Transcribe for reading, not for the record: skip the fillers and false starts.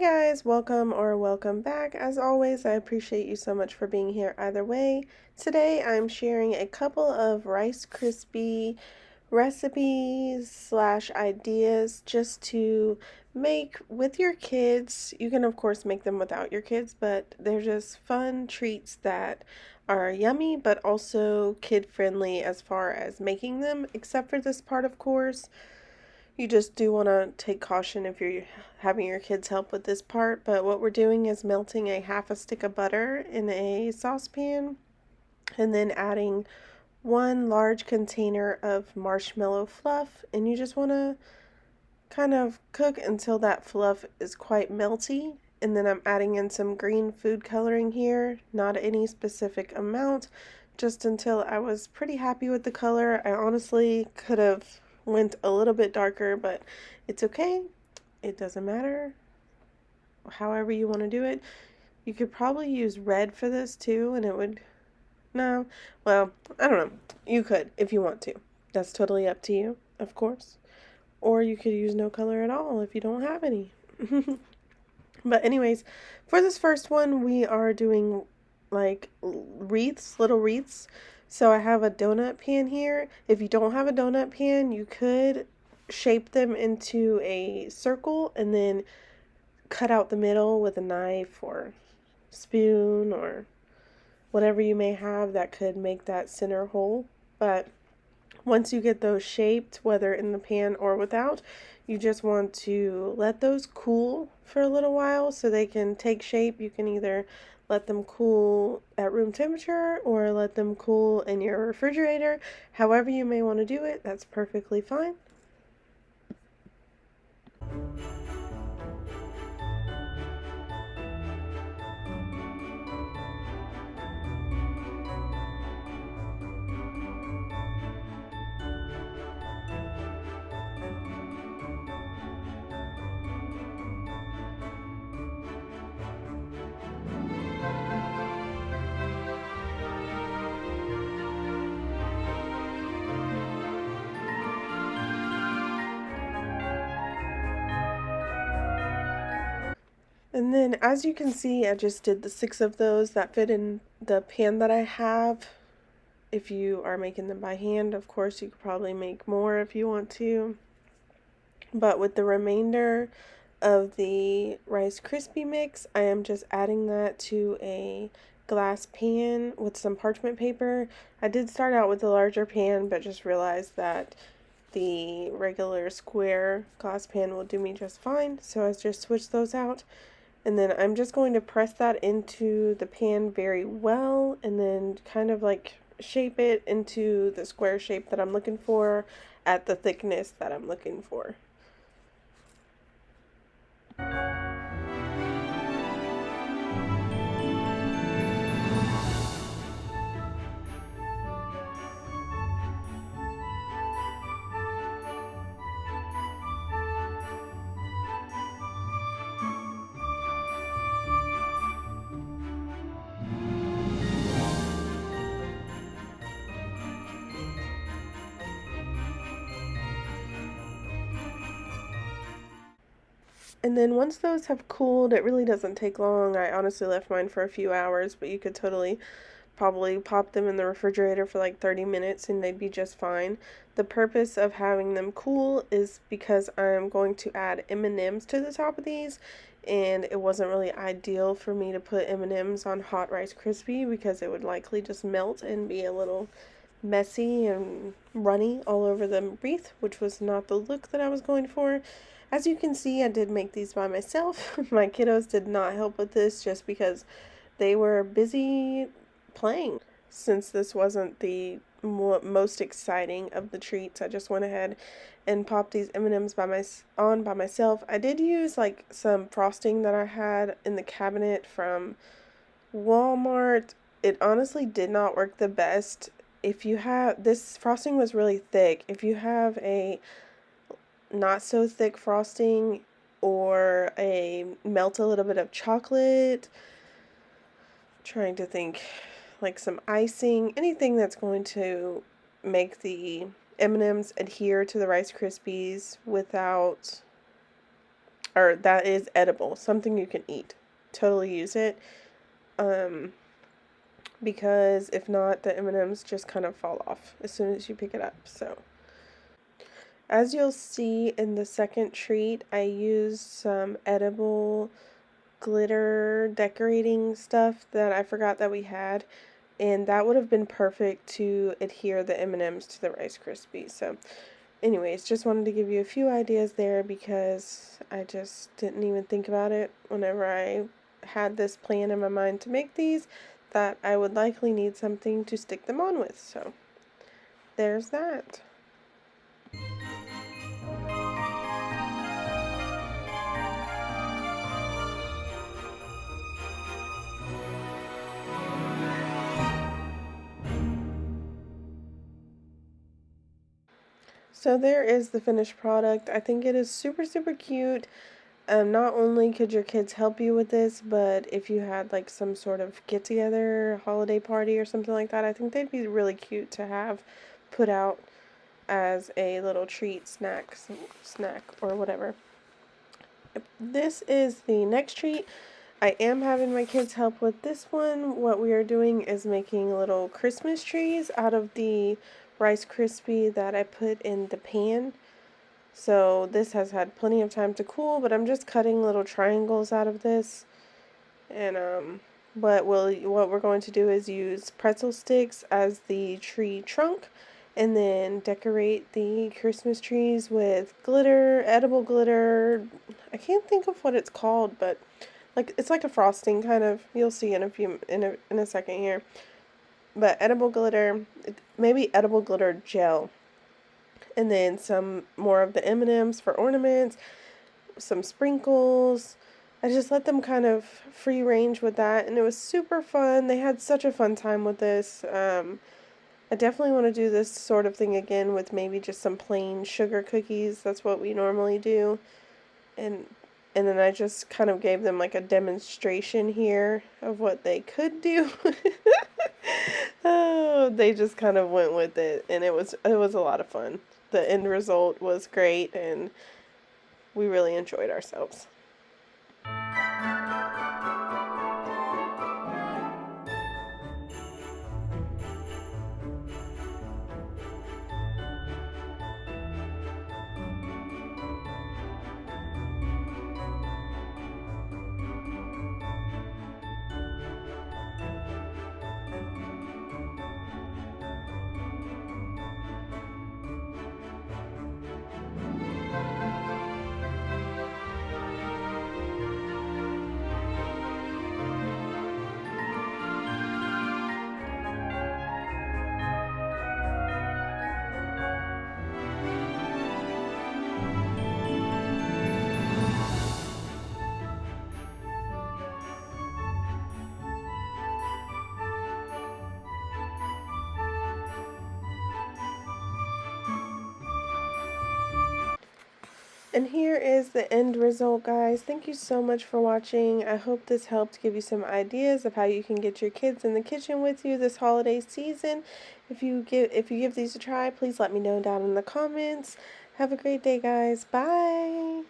guys, welcome back. As always, I appreciate you so much for being here either way. Today I'm sharing a couple of Rice Krispie recipes slash ideas just to make with your kids. You can of course make them without your kids, but they're just fun treats that are yummy but also kid friendly as far as making them, except for this part of course. You just do want to take caution if you're having your kids help with this part, but what we're doing is melting a half a stick of butter in a saucepan and then adding one large container of marshmallow fluff, and you just want to kind of cook until that fluff is quite melty. And then I'm adding in some green food coloring here, not any specific amount, just until I was pretty happy with the color. I honestly could have went a little bit darker, but it's okay. It doesn't matter. However you want to do it. You could probably use red for this too, and it would, no, well, I don't know. You could if you want to. That's totally up to you, of course. Or you could use no color at all if you don't have any. But anyways, for this first one, we are doing like wreaths, little wreaths. So I have a donut pan here. If you don't have a donut pan, you could shape them into a circle and then cut out the middle with a knife or spoon or whatever you may have that could make that center hole. But once you get those shaped, whether in the pan or without, you just want to let those cool for a little while so they can take shape. You can either let them cool at room temperature or let them cool in your refrigerator. However you may want to do it, that's perfectly fine. And then as you can see, I just did the 6 of those that fit in the pan that I have. If you are making them by hand, of course, you could probably make more if you want to. But with the remainder of the Rice Krispie mix, I am just adding that to a glass pan with some parchment paper. I did start out with the larger pan, but just realized that the regular square glass pan will do me just fine. So I just switched those out. And then I'm just going to press that into the pan very well and then kind of like shape it into the square shape that I'm looking for at the thickness that I'm looking for. And then once those have cooled, it really doesn't take long. I honestly left mine for a few hours, but you could totally probably pop them in the refrigerator for like 30 minutes and they'd be just fine. The purpose of having them cool is because I'm going to add M&Ms to the top of these, and it wasn't really ideal for me to put M&Ms on hot Rice Krispie because it would likely just melt and be a little messy and runny all over the wreath, which was not the look that I was going for. As you can see, I did make these by myself. My kiddos did not help with this just because they were busy playing. Since this wasn't the most exciting of the treats, I just went ahead and popped these M&Ms by myself. I did use like some frosting that I had in the cabinet from Walmart. It honestly did not work the best. If you have, this frosting was really thick. If you have a not so thick frosting or a melt a little bit of chocolate, trying to think, like some icing, anything that's going to make the M&Ms adhere to the Rice Krispies without or that is edible, something you can eat. Totally use it. Because if not, the M&Ms just kind of fall off as soon as you pick it up. So, as you'll see in the second treat, I used some edible glitter decorating stuff that I forgot that we had, and that would have been perfect to adhere the M&Ms to the Rice Krispies. So, anyways, just wanted to give you a few ideas there because I just didn't even think about it whenever I had this plan in my mind to make these, that I would likely need something to stick them on with. So there's that. So there is the finished product. I think it is super, super cute. Not only could your kids help you with this, but if you had like some sort of get together, holiday party or something like that, I think they'd be really cute to have put out as a little treat, snack or whatever. This is the next treat. I am having my kids help with this one. What we are doing is making little Christmas trees out of the Rice Krispie that I put in the pan. So this has had plenty of time to cool, but I'm just cutting little triangles out of this. And what we're going to do is use pretzel sticks as the tree trunk, and then decorate the Christmas trees with glitter, edible glitter. I can't think of what it's called, but like it's like a frosting kind of. You'll see in a second here. But edible glitter, maybe edible glitter gel, and then some more of the M&Ms for ornaments, some sprinkles. I just let them kind of free range with that, and it was super fun. They had such a fun time with this. I definitely want to do this sort of thing again with maybe just some plain sugar cookies. That's what we normally do. And and then I just kind of gave them like a demonstration here of what they could do. Oh, they just kind of went with it, and it was a lot of fun. The end result was great, and we really enjoyed ourselves. And here is the end result, guys. Thank you so much for watching. I hope this helped give you some ideas of how you can get your kids in the kitchen with you this holiday season. If you give these a try, please let me know down in the comments. Have a great day, guys. Bye.